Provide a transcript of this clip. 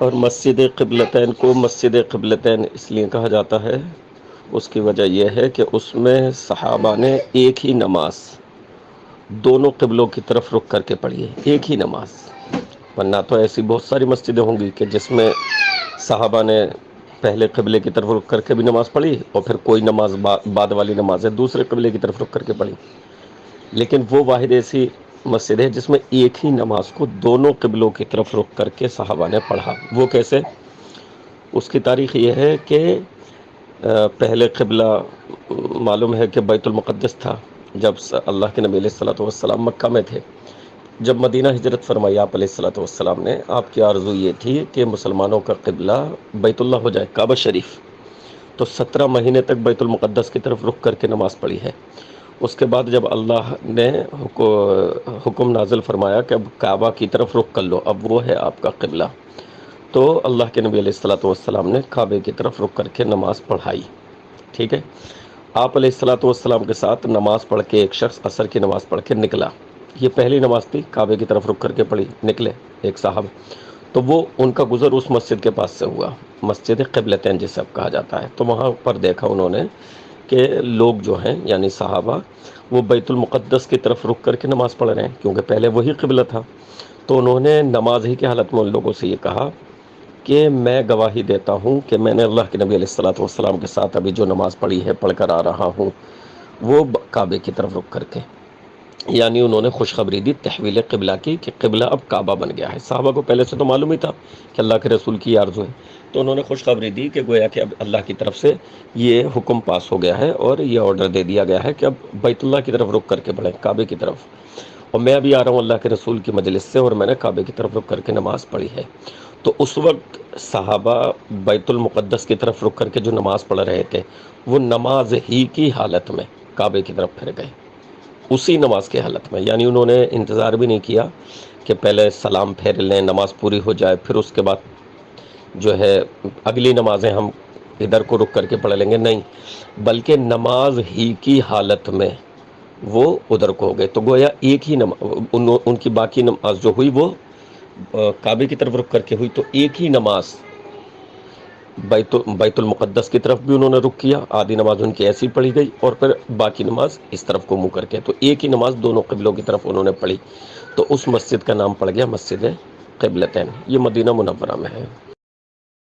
اور مسجد قبلتین کو مسجد قبلتین اس لیے کہا جاتا ہے، اس کی وجہ یہ ہے کہ اس میں صحابہ نے ایک ہی نماز دونوں قبلوں کی طرف رخ کر کے پڑھی ہے، ایک ہی نماز۔ ورنہ تو ایسی بہت ساری مسجدیں ہوں گی کہ جس میں صحابہ نے پہلے قبلے کی طرف رخ کر کے بھی نماز پڑھی اور پھر کوئی نماز بعد والی نماز ہے دوسرے قبلے کی طرف رخ کر کے پڑھی، لیکن وہ واحد ایسی مسجد ہے جس میں ایک ہی نماز کو دونوں قبلوں کی طرف رخ کر کے صحابہ نے پڑھا۔ وہ کیسے؟ اس کی تاریخ یہ ہے کہ پہلے قبلہ معلوم ہے کہ بیت المقدس تھا جب اللہ کے نبی علیہ الصلوۃ والسلام مکہ میں تھے۔ جب مدینہ ہجرت فرمائی آپ علیہ الصلوۃ والسلام نے، آپ کی آرزو یہ تھی کہ مسلمانوں کا قبلہ بیت اللہ ہو جائے، کعبہ شریف۔ تو 17 مہینے تک بیت المقدس کی طرف رخ کر کے نماز پڑھی ہے۔ اس کے بعد جب اللہ نے حکم نازل فرمایا کہ اب کعبہ کی طرف رخ کر لو، اب وہ ہے آپ کا قبلہ، تو اللہ کے نبی علیہ الصلوۃ والسلام نے کعبے کی طرف رخ کر کے نماز پڑھائی۔ ٹھیک ہے، آپ علیہ الصلوۃ والسلام کے ساتھ نماز پڑھ کے ایک شخص عصر کی نماز پڑھ کے نکلا، یہ پہلی نماز تھی، کعبے کی طرف رخ کر کے پڑھی، نکلے ایک صاحب، تو وہ ان کا گزر اس مسجد کے پاس سے ہوا، مسجد قبلتین جسے اب کہا جاتا ہے۔ تو وہاں پر دیکھا انہوں نے کہ لوگ جو ہیں یعنی صحابہ وہ بیت المقدس کی طرف رخ کر کے نماز پڑھ رہے ہیں، کیونکہ پہلے وہی قبلہ تھا۔ تو انہوں نے نماز ہی کی حالت میں ان لوگوں سے یہ کہا کہ میں گواہی دیتا ہوں کہ میں نے اللہ کے نبی علیہ الصلوۃ والسلام کے ساتھ ابھی جو نماز پڑھی ہے، پڑھ کر آ رہا ہوں، وہ کعبے کی طرف رخ کر کے، یعنی انہوں نے خوشخبری دی تحویل قبلہ کی کہ قبلہ اب کعبہ بن گیا ہے۔ صحابہ کو پہلے سے تو معلوم ہی تھا کہ اللہ کے رسول کی آرزو ہے، تو انہوں نے خوشخبری دی کہ گویا کہ اب اللہ کی طرف سے یہ حکم پاس ہو گیا ہے اور یہ آرڈر دے دیا گیا ہے کہ اب بیت اللہ کی طرف رخ کر کے پڑھیں، کعبے کی طرف، اور میں ابھی آ رہا ہوں اللہ کے رسول کی مجلس سے اور میں نے کعبے کی طرف رخ کر کے نماز پڑھی ہے۔ تو اس وقت صحابہ بیت المقدس کی طرف رخ کر کے جو نماز پڑھ رہے تھے، وہ نماز ہی کی حالت میں کعبے کی طرف پھر گئے، اسی نماز کی حالت میں، یعنی انہوں نے انتظار بھی نہیں کیا کہ پہلے سلام پھیر لیں، نماز پوری ہو جائے، پھر اس کے بعد جو ہے اگلی نمازیں ہم ادھر کو رک کر کے پڑھ لیں گے، نہیں، بلکہ نماز ہی کی حالت میں وہ ادھر کو ہو گئے۔ تو گویا ایک ہی ان کی باقی نماز جو ہوئی وہ کعبے کی طرف رک کر کے ہوئی، تو ایک ہی نماز بیت المقدس کی طرف بھی انہوں نے رخ کیا، آدھی نماز ان کی ایسی پڑھی گئی، اور پھر باقی نماز اس طرف کو منہ کر کے، تو ایک ہی نماز دونوں قبلوں کی طرف انہوں نے پڑھی، تو اس مسجد کا نام پڑ گیا مسجد قبلتین، یہ مدینہ منورہ میں ہے۔